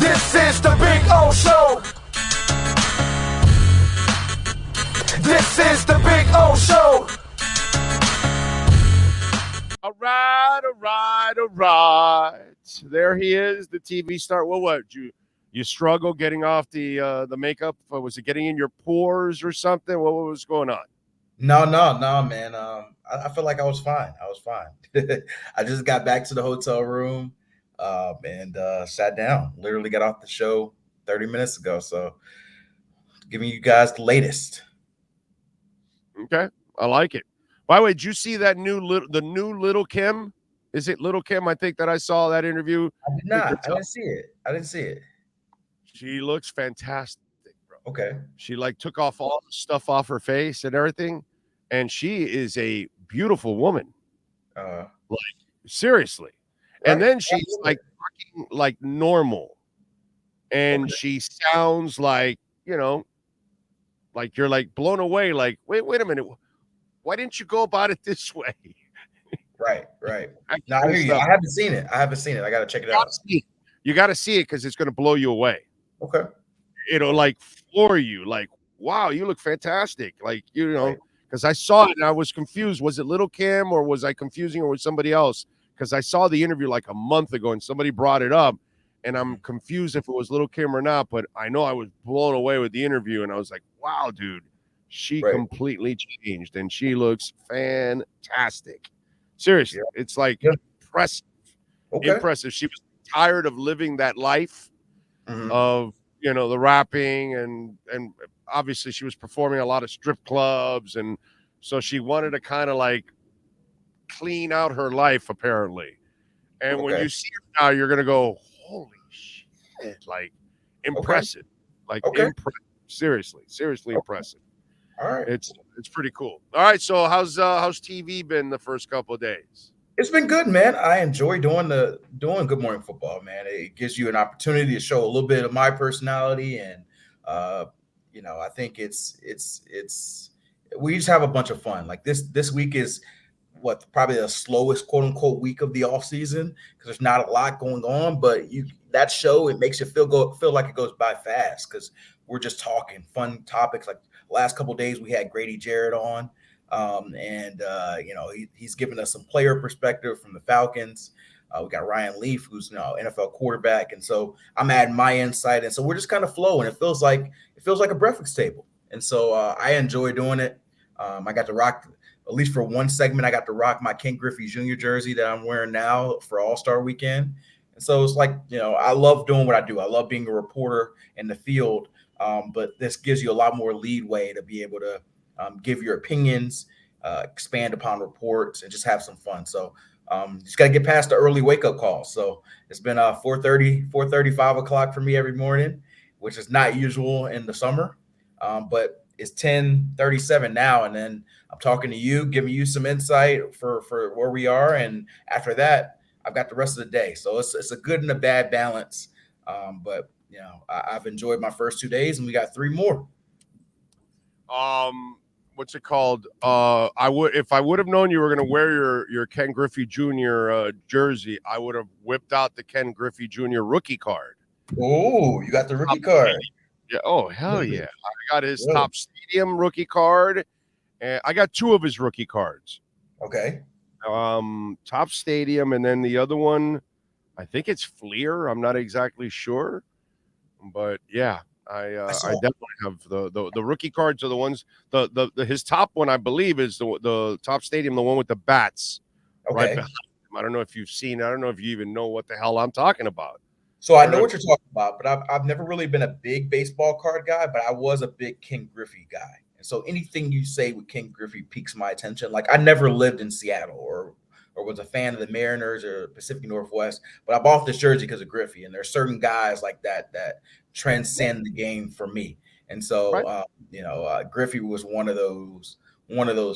This is the Big O Show. This is the Big O Show. All right. There he is, the TV star. Well, what you struggle getting off the makeup? Was it getting in your pores or something? What was going on? No, man. I feel like I was fine. I just got back to the hotel room and sat down. Literally got off the show 30 minutes ago. So giving you guys the latest. Okay, I like it. By the way, did you see that new Little Kim? Is it Little Kim? I think that I saw that interview. I did not. I didn't see it. She looks fantastic, bro. Okay. She took off all the stuff off her face and everything, and she is a beautiful woman. Seriously. Right. And then she's fucking normal, and she sounds like you're blown away. Like, wait a minute, why didn't you go about it this way? Right. No, I hear you. I haven't seen it. I got to check it out. You got to see it because it's going to blow you away. Okay. It'll floor you. Wow, you look fantastic. Because I saw it and I was confused. Was it Little Kim or was I confusing her with somebody else? Because I saw the interview a month ago and somebody brought it up, and I'm confused if it was Little Kim or not. But I know I was blown away with the interview, and I was like, wow, dude, she completely changed and she looks fantastic. Seriously, it's impressive. Okay. Impressive. She was tired of living that life of the rapping and obviously she was performing a lot of strip clubs, and so she wanted to kind of clean out her life apparently. And when you see her now, you're gonna go, holy shit! Impressive, impressive. Seriously impressive. All right, it's pretty cool. All right, so how's TV been the first couple of days? It's been good, man. I enjoy doing Good Morning Football, man. It gives you an opportunity to show a little bit of my personality, and I think it's we just have a bunch of fun. This week is probably the slowest quote unquote week of the off season because there's not a lot going on, but that show, it makes you feel like it goes by fast because we're just talking fun topics. Last couple of days we had Grady Jarrett on, and he's given us some player perspective from the Falcons. We got Ryan Leaf, who's NFL quarterback, and so I'm adding my insight, and so we're just kind of flowing. It feels like a breakfast table, and so I enjoy doing it. I got to rock, at least for one segment, I got to rock my Ken Griffey Jr. jersey that I'm wearing now for All-Star Weekend, and so it's I love doing what I do. I love being a reporter in the field, but this gives you a lot more leeway to be able to give your opinions, expand upon reports, and just have some fun. So just got to get past the early wake-up call. So it's been 4:30, 5 o'clock for me every morning, which is not usual in the summer. But it's 10:37 now, and then I'm talking to you, giving you some insight for where we are. And after that, I've got the rest of the day. So it's a good and a bad balance. But I've enjoyed my first 2 days, and we got 3 more. What's it called? If I would have known you were going to wear your Ken Griffey Jr. Jersey, I would have whipped out the Ken Griffey Jr. rookie card. Oh, you got the rookie card? Yeah. Oh, hell yeah! I got his Top Stadium rookie card, and I got 2 of his rookie cards. Okay. Top Stadium, and then the other one, I think it's Fleer. I'm not exactly sure, but yeah. I definitely have the rookie cards are the ones his top one, I believe, is the Top Stadium, the one with the bats right behind him. I don't know if you've seen. I don't know if you even know what the hell I'm talking about. So I know what you're talking about, but I've never really been a big baseball card guy, but I was a big Ken Griffey guy. And so anything you say with Ken Griffey piques my attention. I never lived in Seattle or was a fan of the Mariners or Pacific Northwest, but I bought this jersey because of Griffey. And there's certain guys like that transcend the game for me. And so, Griffey was one of those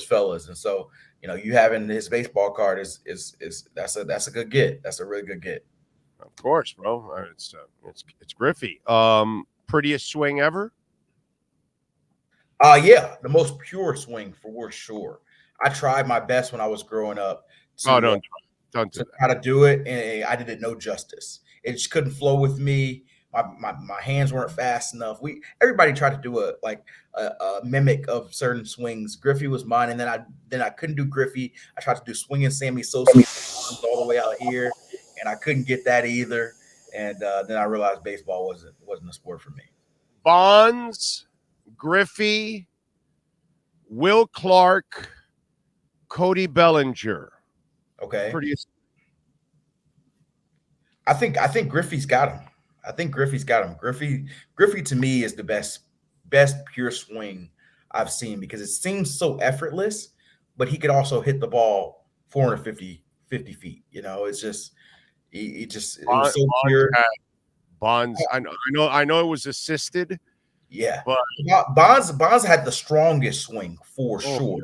fellas. And so, you having his baseball card that's a good get. That's a really good get. Of course, bro. It's Griffey. Prettiest swing ever? Yeah, the most pure swing for sure. I tried my best when I was growing up. Don't do to try to do it, and I did it no justice. It just couldn't flow with me. my hands weren't fast enough. Everybody tried to do a mimic of certain swings. Griffey was mine, and then I couldn't do Griffey. I tried to do swinging Sammy Sosa all the way out here, and I couldn't get that either. And then I realized baseball wasn't a sport for me. Bonds, Griffey, Will Clark, Cody Bellinger. Okay. Pretty. I think Griffey's got him. Griffey to me is the best pure swing I've seen because it seems so effortless, but he could also hit the ball 450 feet. You know, it's just it was so pure. Bonds, I know it was assisted. Yeah, but Bonds had the strongest swing for sure.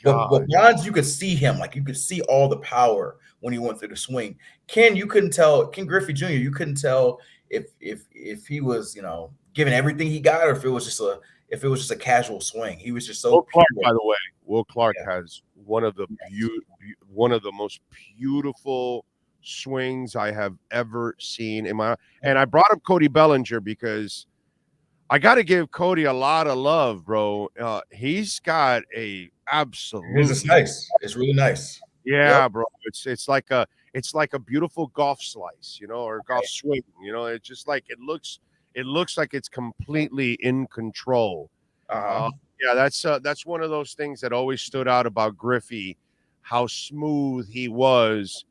But Bonds, you could see him, like you could see all the power when he went through the swing. Ken Griffey Jr., you couldn't tell if he was, giving everything he got, or if it was just a casual swing. He was just so Will Clark, pure. by the way, Will Clark has one of the most beautiful swings I have ever seen in my. And I brought up Cody Bellinger because I got to give Cody a lot of love, bro. He's got a absolute. It's nice. It's really nice. Yeah, bro. It's like a beautiful golf slice, or golf swing. It's just like it looks like it's completely in control. Yeah, that's one of those things that always stood out about Griffey, how smooth he was,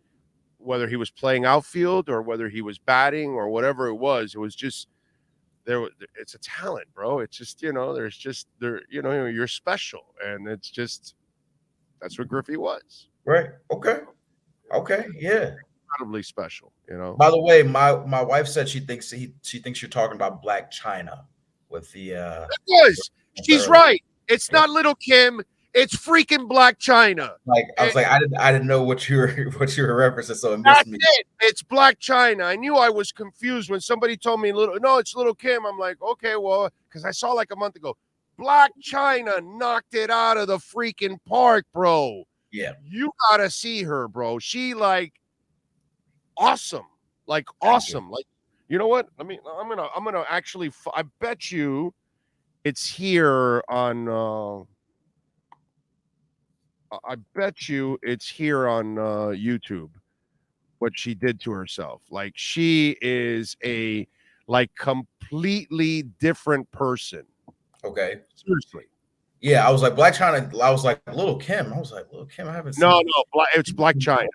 whether he was playing outfield or whether he was batting or whatever it was just there. It's a talent, bro. It's just, you're special, and it's just that's what Griffey was. Right. Okay. Yeah. Incredibly special, By the way, my wife said she thinks you're talking about Black China with the she's right. It's not Little Kim, it's freaking Black China. I didn't know what you were referencing, so it missed me. It's Black China. I knew I was confused when somebody told me it's Little Kim. I'm like, okay, well, because I saw like a month ago, Black China knocked it out of the freaking park, bro. Yeah. You gotta see her, bro. She awesome. Awesome. Like, you know what? I'm gonna actually I bet you it's here on YouTube what she did to herself. Like, she is a completely different person. Okay. Seriously. Yeah, I was like Black China. I was like Little Kim. I was like Little Kim. I haven't seen. No, it's Black China.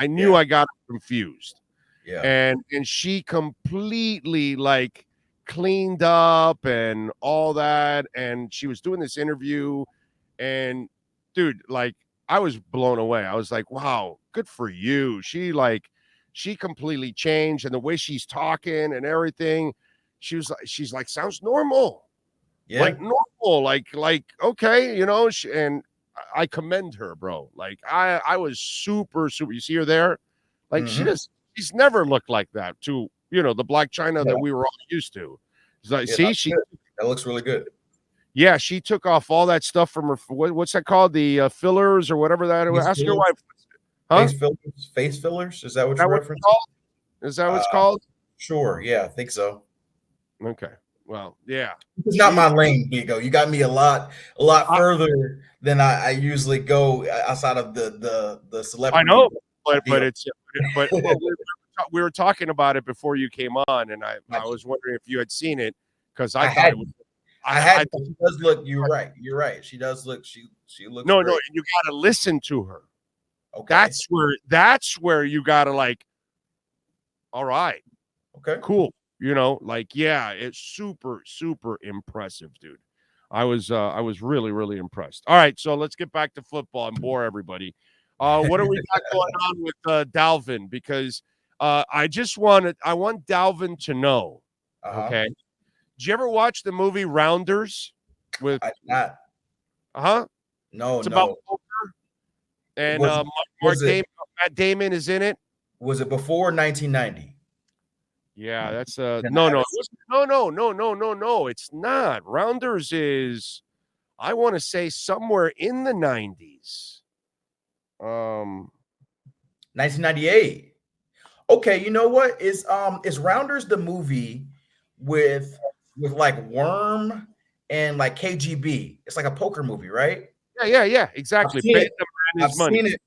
I knew I got confused. Yeah, and she completely cleaned up and all that, and she was doing this interview, and dude, I was blown away. I was like, wow, good for you. She completely changed, and the way she's talking and everything, she's like sounds normal. Yeah. Like normal, okay, and I commend her, bro. I was super. You see her there? She's never looked like that to, the Black China that we were all used to. It's like, that looks really good. Yeah, she took off all that stuff from her. What's that called? The fillers or whatever that. Ask your wife. Huh? Face fillers? Is that what you're referencing? Is that what it's called? Sure. Yeah, I think so. Okay. Well, yeah. It's not my lane, Diego. You got me a lot further than I usually go outside of the celebrity. I know, but we were talking about it before you came on, and I was wondering if you had seen it because I thought it was. She does look. You're right. She does look. She looks. No, great. you got to listen to her. Okay. That's where you got to all right. Okay. Cool. Yeah, it's super, super impressive, dude. I was really, really impressed. All right, so let's get back to football and bore everybody. What do we got going on with Dalvin? Because I want Dalvin to know. Okay. Did you ever watch the movie Rounders? I did not. No, it's about poker. And Matt Damon is in it. Was it before 1990? Yeah, that's no. It's not. Rounders is, I want to say, somewhere in the 90s. 1998. Okay, you know what? Is Rounders the movie with like Worm and like KGB. It's like a poker movie, right? Yeah. Exactly. Paying the man I've his money. seen it.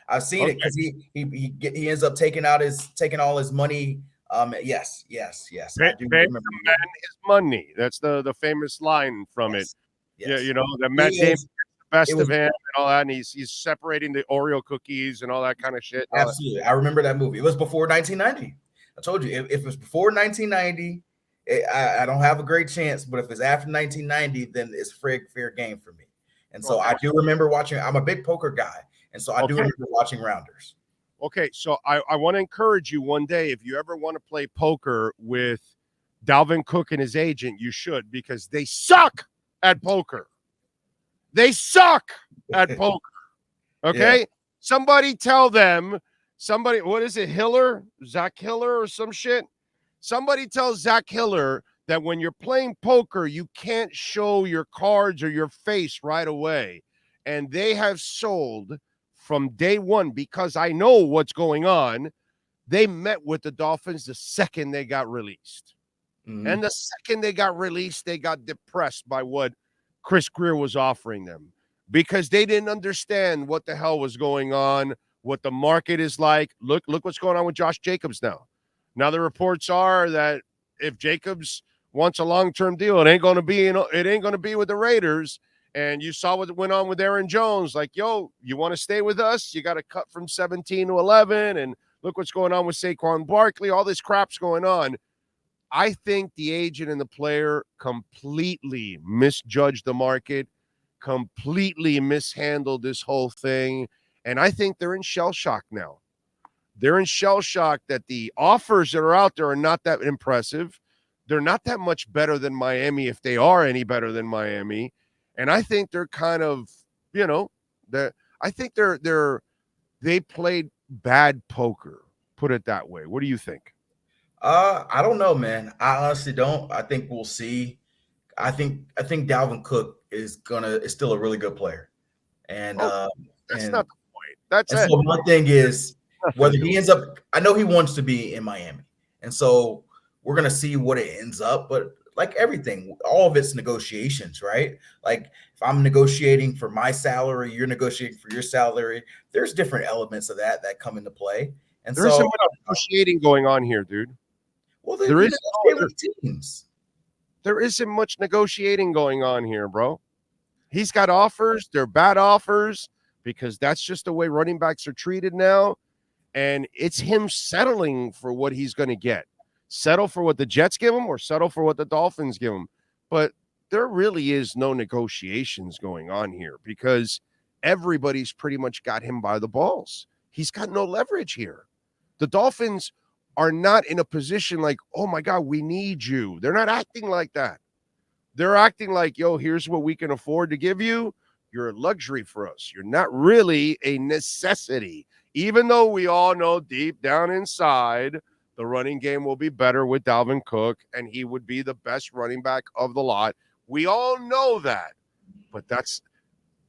I've seen it because he ends up taking all his money. Yes. I do Pay remember the man his money. That's the famous line from it. Yeah, Yes. that Matt Damon gets the best was- of him and all that, and he's separating the Oreo cookies and all that kind of shit. Absolutely. I remember that movie. It was before 1990. I told you, if it was before 1990, I don't have a great chance. But if it's after 1990, then it's fair game for me. And so I do remember watching. I'm a big poker guy, and so I do remember watching Rounders. Okay, so I want to encourage you one day, if you ever want to play poker with Dalvin Cook and his agent, you should, because they suck at poker. They suck at poker. Okay? Yeah. Somebody tell them, what is it, Zach Hiller or some shit? Somebody tell Zach Hiller that when you're playing poker, you can't show your cards or your face right away. And they have sold from day one, because I know what's going on. They met with the Dolphins the second they got released. Mm-hmm. And the second they got released, they got depressed by what Chris Grier was offering them, because they didn't understand what the hell was going on, what the market is like. Look what's going on with Josh Jacobs now. Now the reports are that if Jacobs wants a long-term deal, it ain't going to be with the Raiders. And you saw what went on with Aaron Jones. Like, yo, you want to stay with us? You got to cut from 17 to 11. And look what's going on with Saquon Barkley. All this crap's going on. I think the agent and the player completely misjudged the market, completely mishandled this whole thing. And I think they're in shell shock now. They're in shell shock that the offers that are out there are not that impressive. They're not that much better than Miami, if they are any better than Miami. And I think they're kind of, I think they played bad poker, put it that way. What do you think? I don't know, man. I honestly don't. I think we'll see. I think Dalvin Cook is still a really good player. And that's not the point. That's it. So my thing is whether he ends up, I know he wants to be in Miami. And so we're gonna see what it ends up, but like everything, all of it's negotiations, right? Like if I'm negotiating for my salary, you're negotiating for your salary. There's different elements of that come into play. And there's some negotiating going on here, dude. Well, there is teams. There isn't much negotiating going on here, bro. He's got offers. They're bad offers, because that's just the way running backs are treated now. And it's him settling for what he's going to get. Settle for what the Jets give him or settle for what the Dolphins give him. But there really is no negotiations going on here, because everybody's pretty much got him by the balls. He's got no leverage here. The Dolphins are not in a position like, oh my God, we need you. They're not acting like that. They're acting like, yo, here's what we can afford to give you. You're a luxury for us. You're not really a necessity, even though we all know deep down inside the running game will be better with Dalvin Cook, and he would be the best running back of the lot. We all know that. But that's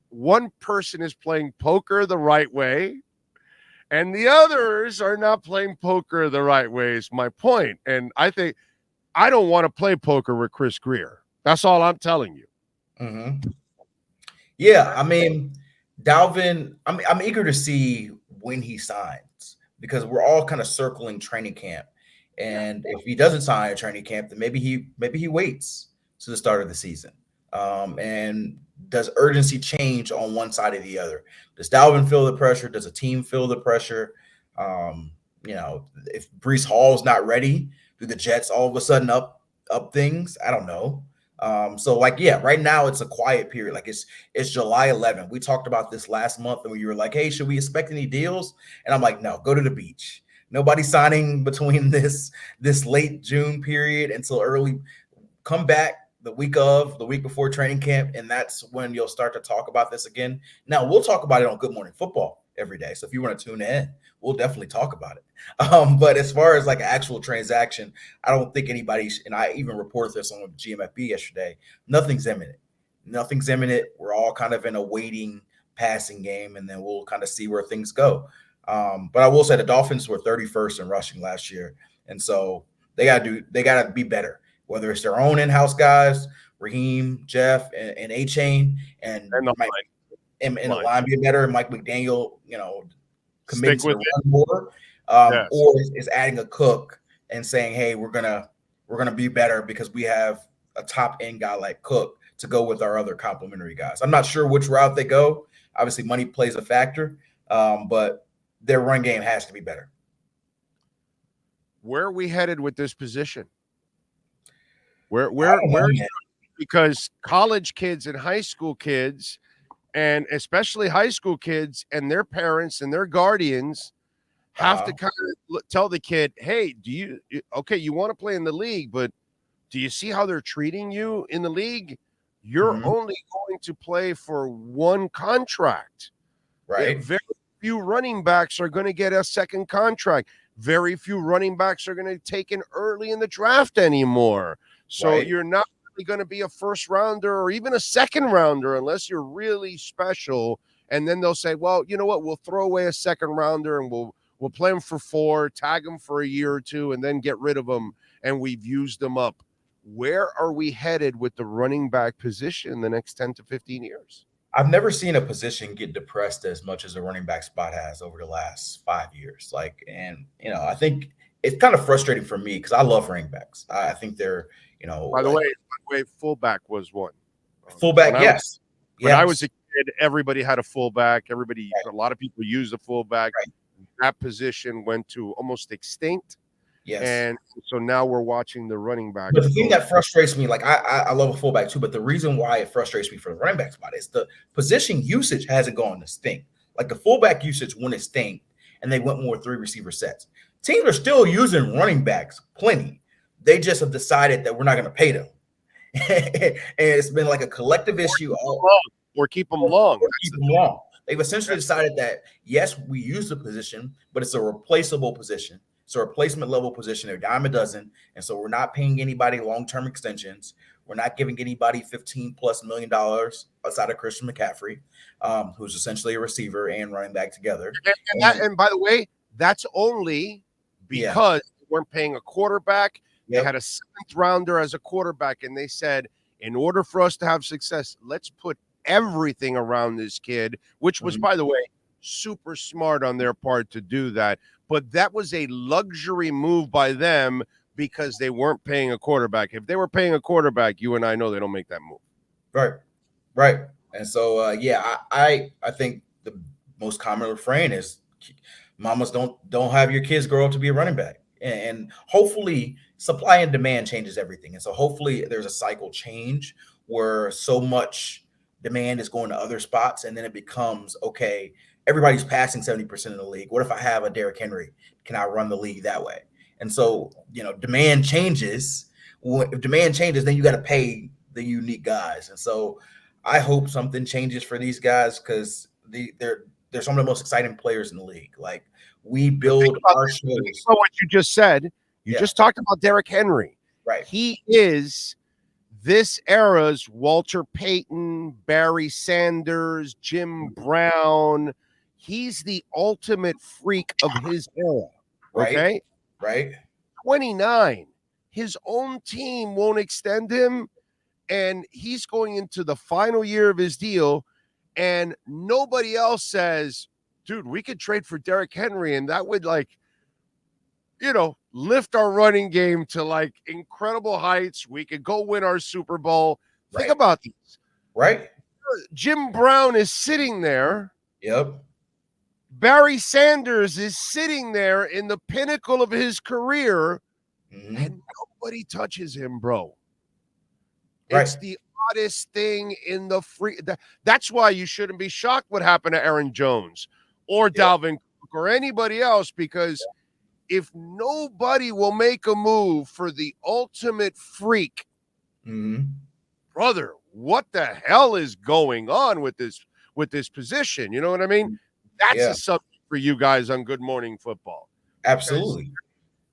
one person is playing poker the right way, and the others are not playing poker the right way, is my point. And I think I don't want to play poker with Chris Grier. That's all I'm telling you. Mm-hmm. Yeah, I mean, Dalvin, I'm eager to see when he signs, because we're all kind of circling training camp. And if he doesn't sign at training camp, then maybe he waits to the start of the season. And does urgency change on one side or the other? Does Dalvin feel the pressure? Does a team feel the pressure? If Breece Hall's not ready, do the Jets all of a sudden up things? I don't know. Right now it's a quiet period. Like it's July 11th. We talked about this last month, and you were like, hey, should we expect any deals? And I'm like, no, go to the beach. Nobody's signing between this late June period until early. Come back the week before training camp, and that's when you'll start to talk about this again. Now, we'll talk about it on Good Morning Football every day. So if you want to tune in, we'll definitely talk about it. But as far as like an actual transaction, I don't think anybody, and I even reported this on GMFB yesterday, nothing's imminent. Nothing's imminent. We're all kind of in a waiting passing game, and then we'll kind of see where things go. But I will say the Dolphins were 31st in rushing last year. And so They gotta be better. Whether it's their own in-house guys, Rheaume, Jeff, and A-Chain, and the Mike, and the line. line being better, and Mike McDaniel, committing Stick to with the it. run more, Yes. or is adding a Cook and saying, hey, we're gonna be better because we have a top end guy like Cook to go with our other complementary guys. I'm not sure which route they go. Obviously, money plays a factor, but their run game has to be better. Where are we headed with this position? Where because college kids and high school kids, and especially high school kids and their parents and their guardians have to kind of tell the kid, hey, you want to play in the league, but do you see how they're treating you in the league? You're only going to play for one contract. Right. Very few running backs are going to get a second contract. Very few running backs are going to take in early in the draft anymore. So you're not really going to be a first rounder or even a second rounder unless you're really special. And then they'll say, well, you know what? We'll throw away a second rounder and we'll play them for 4, tag them for a year or 2, and then get rid of them. And we've used them up. Where are we headed with the running back position in the next 10 to 15 years? I've never seen a position get depressed as much as the running back spot has over the last 5 years. I think it's kind of frustrating for me because I love running backs. I think they're, By the way, fullback was one. Fullback, yes. When I was a kid, everybody had a fullback. A lot of people used a fullback. Right. That position went to almost extinct. Yes. And so now we're watching the running back. But the thing that frustrates me, I love a fullback too, but the reason why it frustrates me for the running back spot is the position usage hasn't gone to stink. Like the fullback usage when it stinked and they went more 3 receiver sets. Teams are still using running backs plenty. They just have decided that we're not going to pay them. And it's been like a collective issue. Or keep them long. They've essentially decided that, yes, we use the position, but it's a replaceable position. It's a replacement level position. They're dime a dozen. And so we're not paying anybody long-term extensions. We're not giving anybody $15+ million outside of Christian McCaffrey, who's essentially a receiver and running back together. And by the way, that's only because they weren't paying a quarterback. Yep. They had a 7th rounder as a quarterback. And they said, in order for us to have success, let's put everything around this kid, which was, by the way, super smart on their part to do that. But that was a luxury move by them because they weren't paying a quarterback. If they were paying a quarterback, you and I know they don't make that move. Right. And so, I think the most common refrain is mamas don't have your kids grow up to be a running back. And hopefully supply and demand changes everything. And so hopefully there's a cycle change where so much demand is going to other spots. And then it becomes, okay, everybody's passing 70% of the league. What if I have a Derrick Henry? Can I run the league that way? And so, demand changes. If demand changes, then you got to pay the unique guys. And so I hope something changes for these guys because they're some of the most exciting players in the league. Like we build our shows. What you just said, you just talked about Derrick Henry. Right. He is this era's Walter Payton, Barry Sanders, Jim Brown. He's the ultimate freak of his era. Okay? Right. 29. His own team won't extend him, and he's going into the final year of his deal, and nobody else says, dude, we could trade for Derrick Henry, and that would lift our running game to incredible heights. We could go win our Super Bowl. Think about this. Right. Jim Brown is sitting there. Yep. Barry Sanders is sitting there in the pinnacle of his career, and nobody touches him, bro. Right. It's the oddest thing in the free. That's why you shouldn't be shocked what happened to Aaron Jones or Dalvin Cook or anybody else, because if nobody will make a move for the ultimate freak, brother, what the hell is going on with this position? You know what I mean? That's a subject for you guys on Good Morning Football. Absolutely.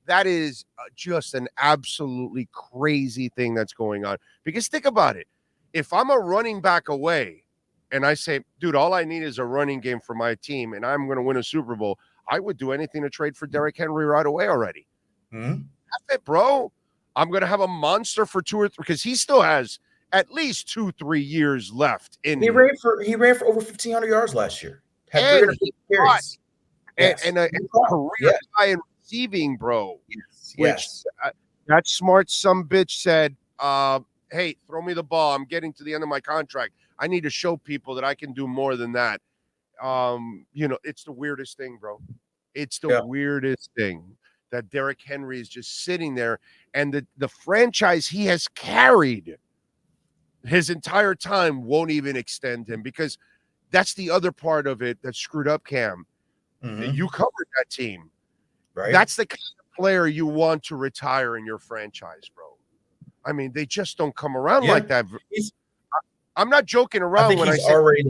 That is just an absolutely crazy thing that's going on. Because think about it. If I'm a running back away and I say, dude, all I need is a running game for my team and I'm going to win a Super Bowl, I would do anything to trade for Derrick Henry right away already. That's it, bro. I'm going to have a monster for 2 or 3 because he still has at least 2-3 years left in him. He ran for over 1,500 yards last year. Had And 350 carries. And a career high in receiving, bro. Which that smart sumbitch said, hey, throw me the ball. I'm getting to the end of my contract. I need to show people that I can do more than that. It's the weirdest thing, bro. It's the weirdest thing that Derrick Henry is just sitting there, and the franchise he has carried his entire time won't even extend him, because that's the other part of it that screwed up, Cam. Mm-hmm. You covered that team. Right. That's the kind of player you want to retire in your franchise, bro. I mean, they just don't come around like that. I'm not joking around when I say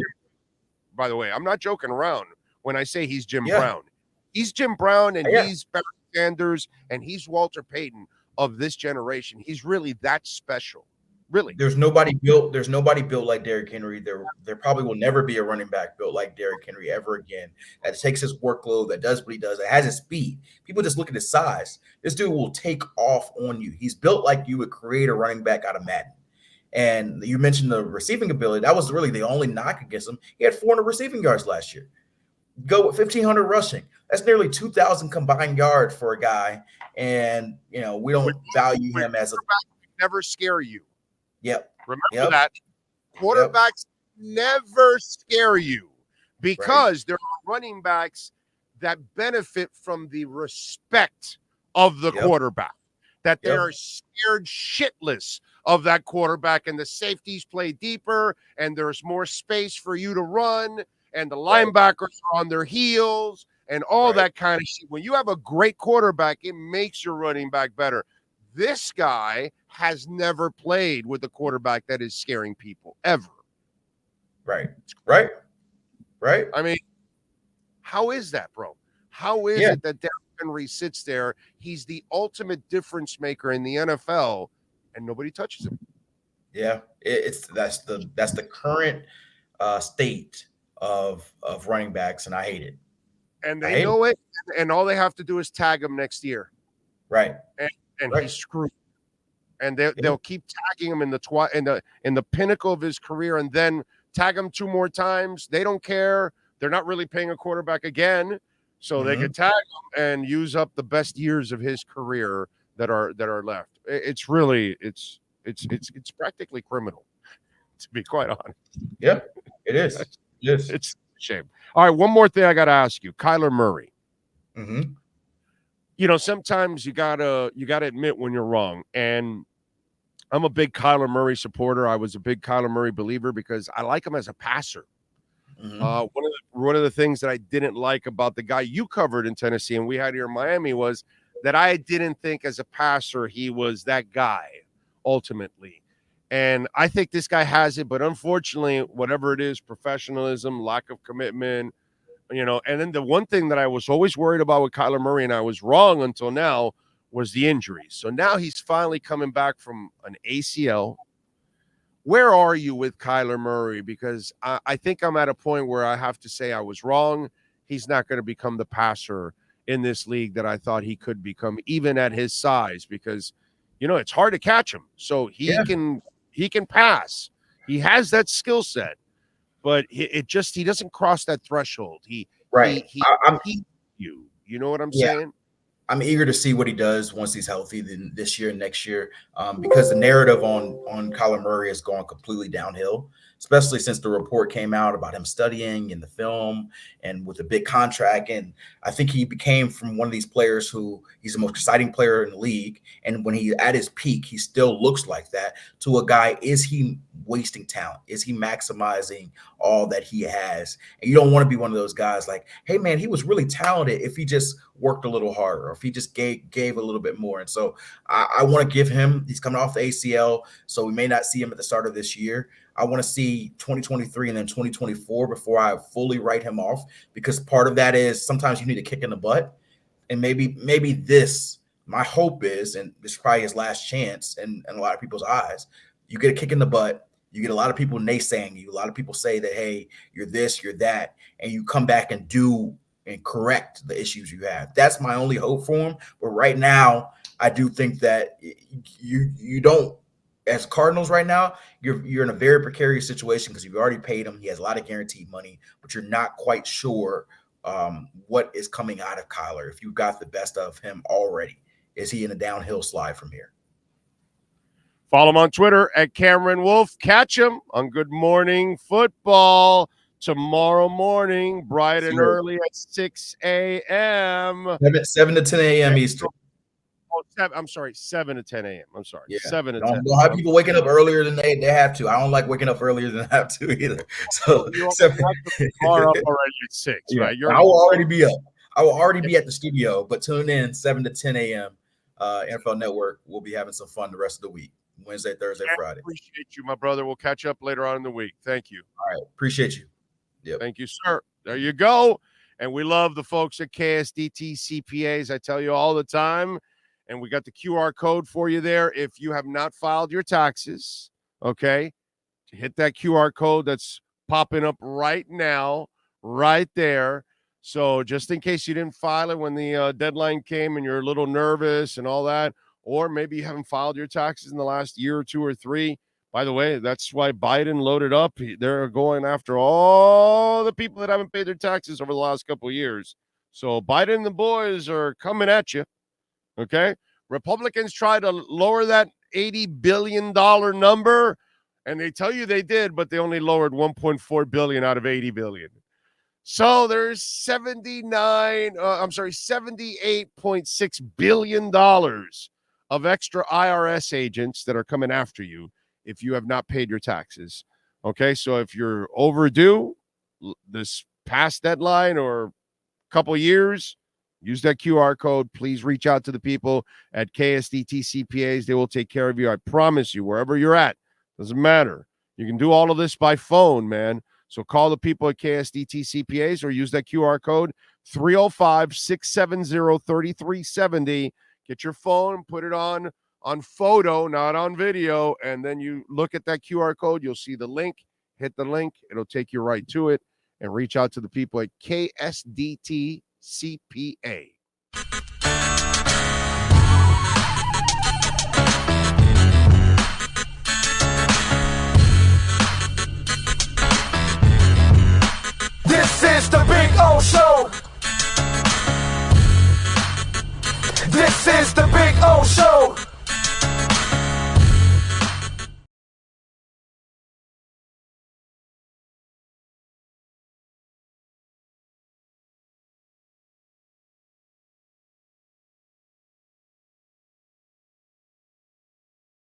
by the way, I'm not joking around when I say he's Jim Brown. He's Jim Brown, and he's Barry Sanders, and he's Walter Payton of this generation. He's really that special. Really. There's nobody built like Derrick Henry. There probably will never be a running back built like Derrick Henry ever again. That takes his workload, that does what he does, that has his speed. People just look at his size. This dude will take off on you. He's built like you would create a running back out of Madden. And you mentioned the receiving ability. That was really the only knock against him. He had 400 receiving yards last year. Go with 1,500 rushing. That's nearly 2,000 combined yards for a guy. And, we don't value him as a – never scare you. Yep. Remember that. Quarterbacks never scare you, because there are running backs that benefit from the respect of the quarterback, that they are scared shitless of that quarterback, and the safeties play deeper, and there's more space for you to run, and the linebackers are on their heels, and all that kind of shit. When you have a great quarterback, it makes your running back better. This guy has never played with a quarterback that is scaring people, ever. Right. I mean, how is that, bro? How is it that Derrick Henry sits there? He's the ultimate difference maker in the NFL, and nobody touches him. Yeah, that's the current state of running backs, and I hate it. And they know it, and all they have to do is tag him next year. Right. And he's screwed. And they'll keep tagging him in the pinnacle of his career, and then tag him 2 more times. They don't care. They're not really paying a quarterback again, so they can tag him and use up the best years of his career that are left. It's practically criminal, to be quite honest. Yeah, it is. Yes, it's a shame. All right, one more thing I got to ask you, Kyler Murray. Mm-hmm. Sometimes you gotta admit when you're wrong, and I'm a big Kyler Murray supporter. I was a big Kyler Murray believer because I like him as a passer. Mm-hmm. One of the things that I didn't like about the guy you covered in Tennessee and we had here in Miami was that I didn't think as a passer he was that guy ultimately. And I think this guy has it, but unfortunately, whatever it is, professionalism, lack of commitment, and then the one thing that I was always worried about with Kyler Murray, and I was wrong until now, was the injuries. So now he's finally coming back from an ACL. Where are you with Kyler Murray? Because I think I'm at a point where I have to say I was wrong. He's not going to become the passer in this league that I thought he could become, even at his size, because, it's hard to catch him. So he can pass. He has that skill set. But he doesn't cross that threshold. You know what I'm saying? I'm eager to see what he does once he's healthy this year and next year, because the narrative on Kyler Murray has gone completely downhill, especially since the report came out about him studying in the film and with a big contract. And I think he became from one of these players who he's the most exciting player in the league. And when he's at his peak, he still looks like that, to a guy. Is he wasting talent? Is he maximizing all that he has? And you don't want to be one of those guys like, hey man, he was really talented if he just worked a little harder, or if he just gave a little bit more. And so I want to give him, he's coming off the ACL, so we may not see him at the start of this year. I want to see 2023 and then 2024 before I fully write him off, because part of that is sometimes you need a kick in the butt. And maybe this, my hope is, and this is probably his last chance in a lot of people's eyes, you get a kick in the butt. You get a lot of people naysaying you. A lot of people say that, hey, you're this, you're that, and you come back and do and correct the issues you have. That's my only hope for him. But right now, I do think that you don't, as Cardinals right now, you're in a very precarious situation because you've already paid him. He has a lot of guaranteed money, but you're not quite sure what is coming out of Kyler. If you got the best of him already, is he in a downhill slide from here? Follow him on Twitter at Cameron Wolfe. Catch him on Good Morning Football tomorrow morning, bright and early at 6 a.m. 7 to 10 a.m. Eastern. Oh, 7 to 10 a.m. I'm sorry. Yeah. 7 to 10. Don't have people waking up earlier than they have to. I don't like waking up earlier than I have to either. So you are up already at 6, yeah, right? I will already be up. I will already be at the studio, but tune in 7 to 10 a.m. NFL Network. We'll be having some fun the rest of the week. Wednesday, Thursday, Friday. Appreciate you, my brother. We'll catch up later on in the week. Thank you. All right. Appreciate you. Yep. Thank you, sir. There you go. And we love the folks at KSDT CPAs. I tell you all the time. And we got the QR code for you there. If you have not filed your taxes, okay, hit that QR code that's popping up right now, right there. So just in case you didn't file it when the deadline came and you're a little nervous and all that, or maybe you haven't filed your taxes in the last year or 2 or 3. By the way, that's why Biden loaded up. They're going after all the people that haven't paid their taxes over the last couple of years. So Biden and the boys are coming at you. Okay. Republicans try to lower that $80 billion number, and they tell you they did, but they only lowered $1.4 billion out of $80 billion. So there's $78.6 billion of extra IRS agents that are coming after you if you have not paid your taxes. Okay. So if you're overdue this past deadline or a couple years, use that QR code. Please reach out to the people at KSDT CPAs. They will take care of you. I promise you, wherever you're at, doesn't matter. You can do all of this by phone, man. So call the people at KSDT CPAs or use that QR code 305-670-3370. Get your phone, put it on photo, not on video, and then you look at that QR code. You'll see the link. Hit the link. It'll take you right to it, and reach out to the people at KSDT CPA.